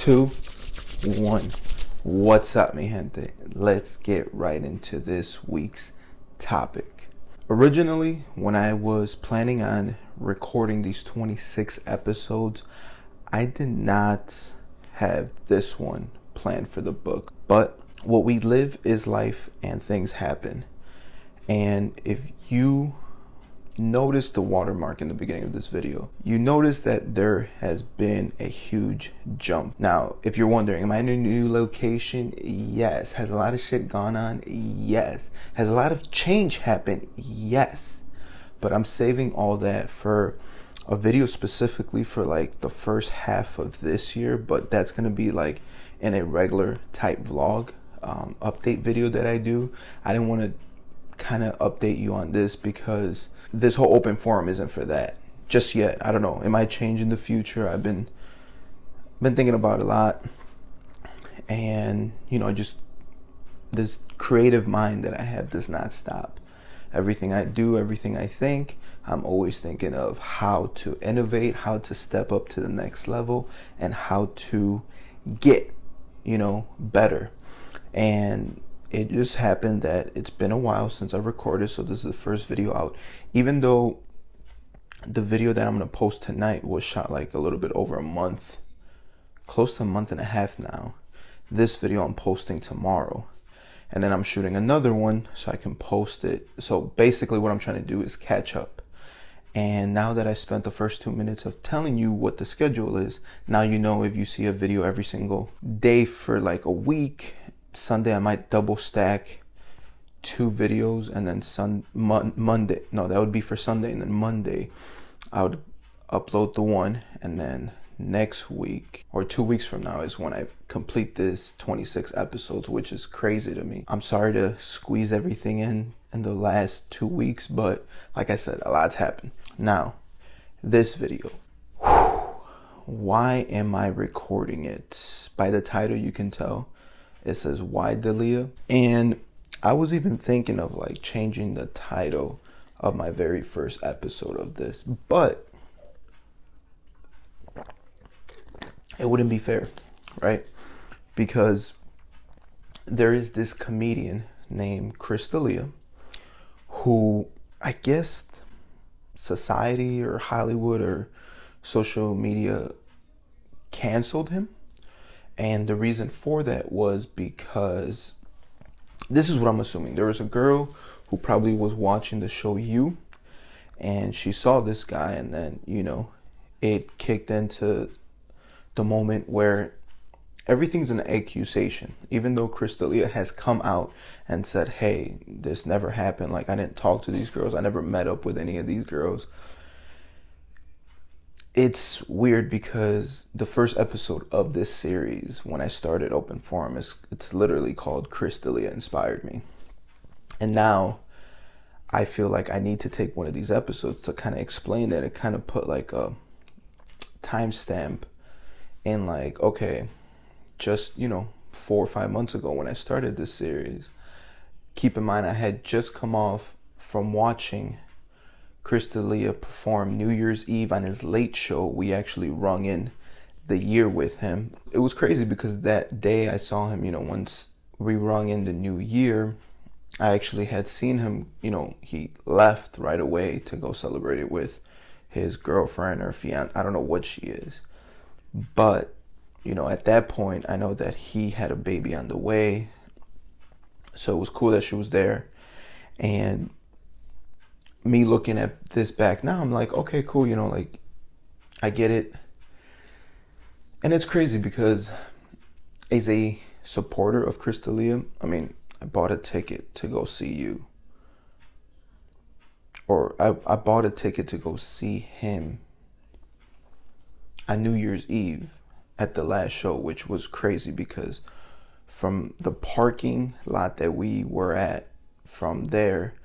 2, 1. What's up, mi gente? Let's get right into this week's topic. Originally, when I was planning on recording these 26 episodes, I did not have this one planned for the book. But what we live is life and things happen. And if you notice the watermark in the beginning of this video, you notice that there has been a huge jump. Now, if you're wondering, am I in a new location? Yes. Has a lot of shit gone on? Yes. Has a lot of change happened? Yes. But I'm saving all that for a video specifically for like the first half of this year, but that's gonna be like in a regular type vlog update video that I do. I didn't want to kind of update you on this because this whole open forum isn't for that just yet. I don't know, it might change in the future. I've been thinking about it a lot, and you know, just this creative mind that I have does not stop. Everything I do, everything I think, I'm always thinking of how to innovate, how to step up to the next level, and how to get, you know, better. And it just happened that it's been a while since I recorded, so this is the first video out. Even though the video that I'm going to post tonight was shot like a little bit over a month, close to a month and a half now, this video I'm posting tomorrow. And then I'm shooting another one so I can post it. So basically what I'm trying to do is catch up. And now that I spent the first 2 minutes of telling you what the schedule is, now you know if you see a video every single day for like a week. Sunday I might double stack 2 videos, and then Monday, no, that would be for Sunday, and then Monday I would upload the one, and then next week or 2 weeks from now is when I complete this 26 episodes, which is crazy to me. I'm sorry to squeeze everything in the last 2 weeks, but like I said, a lot's happened. Now, this video, why am I recording it? By the title you can tell. It says, why Dalia? And I was even thinking of like changing the title of my very first episode of this, but it wouldn't be fair, right? Because there is this comedian named Chris D'Elia who, I guess society or Hollywood or social media canceled him. And the reason for that was because, this is what I'm assuming, there was a girl who probably was watching the show You, and she saw this guy, and then, you know, it kicked into the moment where everything's an accusation. Even though Chris D'Elia has come out and said, hey, this never happened, like I didn't talk to these girls, I never met up with any of these girls. It's weird because the first episode of this series, when I started Open Forum, it's literally called Chris D'Elia Inspired Me. And now I feel like I need to take one of these episodes to kind of explain that. It kind of put like a timestamp in like, okay, just, you know, 4 or 5 months ago when I started this series. Keep in mind, I had just come off from watching Chris D'Elia performed New Year's Eve on his late show. We actually rung in the year with him. It was crazy because that day I saw him, you know, once we rung in the new year, I actually had seen him, you know, he left right away to go celebrate it with his girlfriend or fiance. I don't know what she is. But, you know, at that point, I know that he had a baby on the way. So it was cool that she was there. And me looking at this back now, I'm like, okay, cool, you know, like, I get it. And it's crazy because as a supporter of Chris D'Elia, I mean, I bought a ticket to go see You. Or I bought a ticket to go see him on New Year's Eve at the last show, which was crazy because from the parking lot that we were at, from there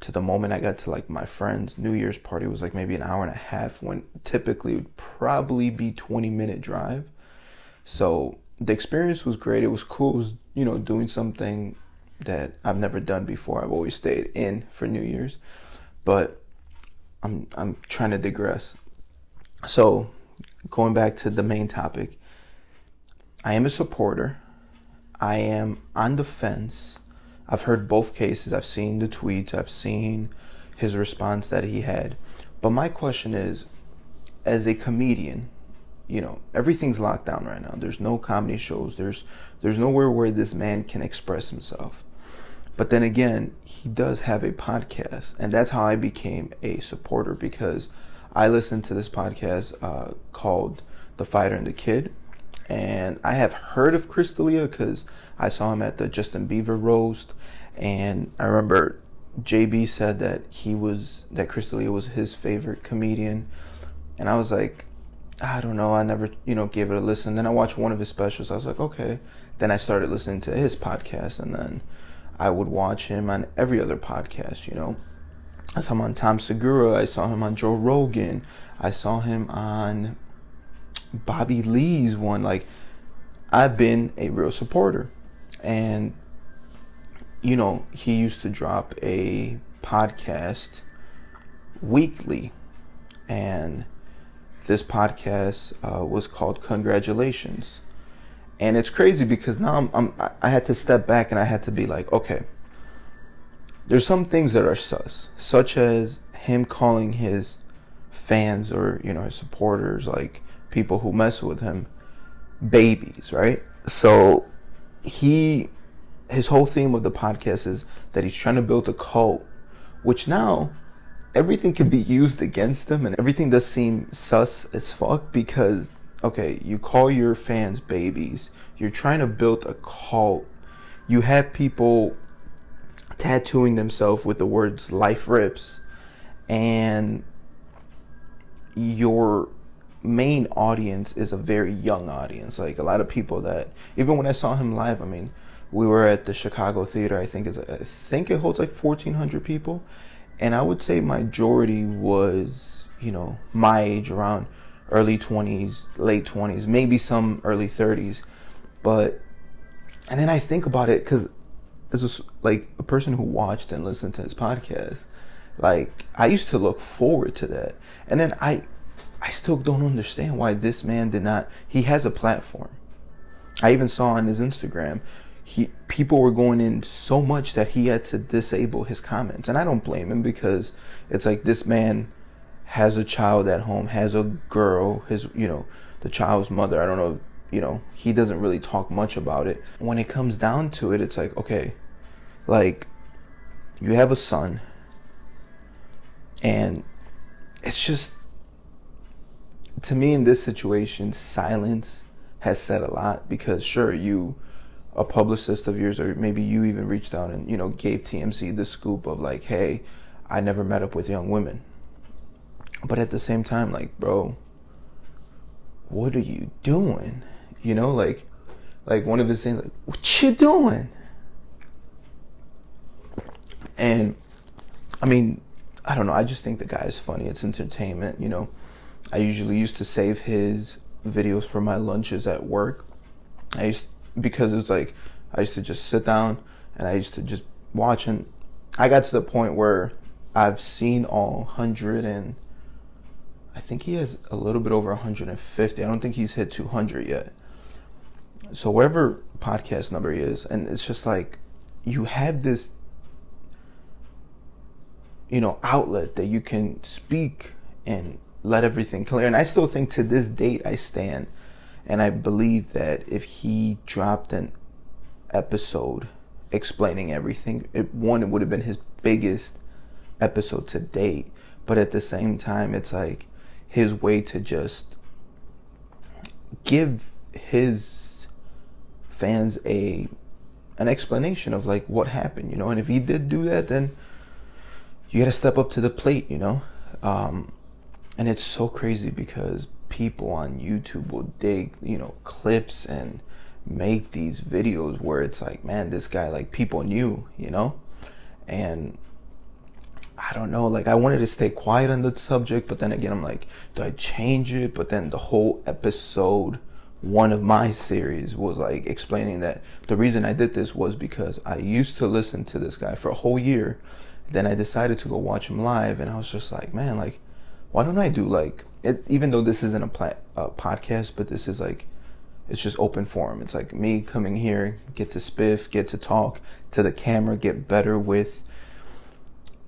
to the moment I got to like my friend's New Year's party was like maybe an hour and a half, when typically it would probably be 20-minute drive. So the experience was great. It was cool. It was, you know, doing something that I've never done before. I've always stayed in for New Year's, but I'm trying to digress. So going back to the main topic, I am a supporter. I am on the fence. I've heard both cases. I've seen the tweets. I've seen his response that he had. But my question is, as a comedian, everything's locked down right now. There's no comedy shows. There's nowhere where this man can express himself. But then again, he does have a podcast, and that's how I became a supporter, because I listened to this podcast called The Fighter and the Kid, and I have heard of Chris D'Elia because I saw him at the Justin Bieber roast, and I remember JB said that Chris D'Elia was his favorite comedian, and I was like, I don't know, I never gave it a listen. Then I watched one of his specials. I was like, okay. Then I started listening to his podcast, and then I would watch him on every other podcast. I saw him on Tom Segura. I saw him on Joe Rogan. I saw him on Bobby Lee's one. Like, I've been a real supporter. And, he used to drop a podcast weekly. And this podcast was called Congratulations. And it's crazy because now I had to step back and I had to be like, okay, there's some things that are sus, such as him calling his fans or, his supporters, like people who mess with him, babies, right? So his whole theme of the podcast is that he's trying to build a cult, which now everything can be used against him, and everything does seem sus as fuck because, okay, you call your fans babies. You're trying to build a cult. You have people tattooing themselves with the words "Life Rips," and your main audience is a very young audience. Like, a lot of people that, even when I saw him live, we were at the Chicago Theater. I think it holds like 1,400 people, and I would say majority was, my age, around early 20s, late 20s, maybe some early 30s. And then I think about it, because as a person who watched and listened to his podcast, like, I used to look forward to that. And then I still don't understand why this man did not. He has a platform. I even saw on his Instagram, people were going in so much that he had to disable his comments. And I don't blame him, because it's like, this man has a child at home, has a girl, the child's mother. I don't know, he doesn't really talk much about it. When it comes down to it, it's like, okay, like, you have a son, and it's just, to me, in this situation, silence has said a lot, because sure, a publicist of yours, or maybe you even reached out and, gave TMZ the scoop of like, hey, I never met up with young women. But at the same time, like, bro, what are you doing? Like one of his things, like, what you doing? And I don't know. I just think the guy is funny. It's entertainment. I usually used to save his videos for my lunches at work. Because it was like, I used to just sit down and I used to just watch, and I got to the point where I've seen all 100, and I think he has a little bit over 150. I don't think he's hit 200 yet. So whatever podcast number he is, and it's just like, you have this, outlet that you can speak and let everything clear. And I still think, to this date, I stand, and I believe that if he dropped an episode explaining everything, it would have been his biggest episode to date. But at the same time, it's like his way to just give his fans an explanation of like what happened, and if he did do that, then you gotta step up to the plate, and it's so crazy because people on YouTube will dig, clips and make these videos where it's like, man, this guy, like, people knew, and I don't know, like, I wanted to stay quiet on the subject, but then again, I'm like, do I change it? But then the whole episode one of my series was like explaining that the reason I did this was because I used to listen to this guy for a whole year. Then I decided to go watch him live, and I was just like, man, like, why don't I do like it, even though this isn't a podcast, but this is like it's just open forum. It's like me coming here, get to spiff, get to talk to the camera, get better with,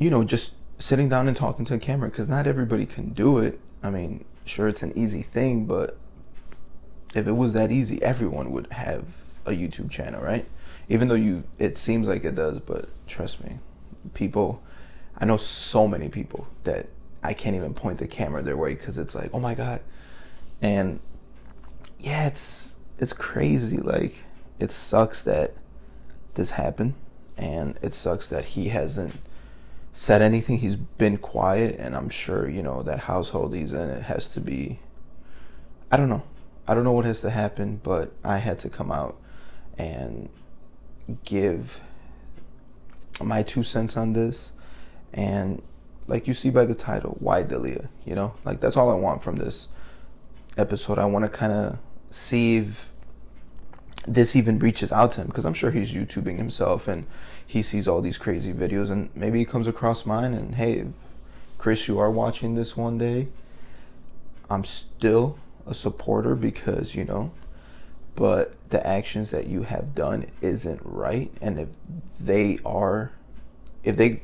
just sitting down and talking to a camera, because not everybody can do it. I mean, sure, it's an easy thing, but if it was that easy, everyone would have a YouTube channel, right? Even though it seems like it does, but trust me, I know so many people that I can't even point the camera their way because it's like, oh my God. And yeah, it's crazy. Like, it sucks that this happened, and it sucks that he hasn't said anything. He's been quiet, and I'm sure, that household he's in, it has to be, I don't know what has to happen, but I had to come out and give my 2 cents on this. And like you see by the title, why Delia? Like, that's all I want from this episode. I want to kind of see if this even reaches out to him, because I'm sure he's YouTubing himself and he sees all these crazy videos, and maybe he comes across mine, and hey, if Chris, you are watching this one day, I'm still a supporter, because but the actions that you have done isn't right. And if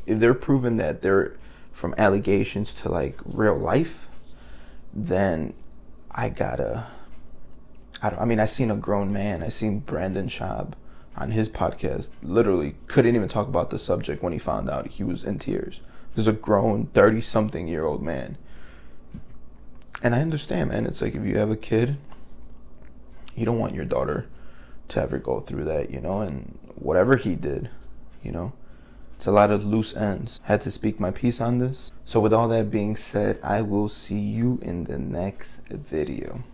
they're proven that they're from allegations to like real life, then I seen a grown man. I seen Brandon Schaub on his podcast literally couldn't even talk about the subject when he found out. He was in tears. There's a grown 30-something-year-old man. And I understand, man. It's like, if you have a kid, you don't want your daughter to ever go through that, and whatever he did, it's a lot of loose ends. Had to speak my piece on this. So with all that being said, I will see you in the next video.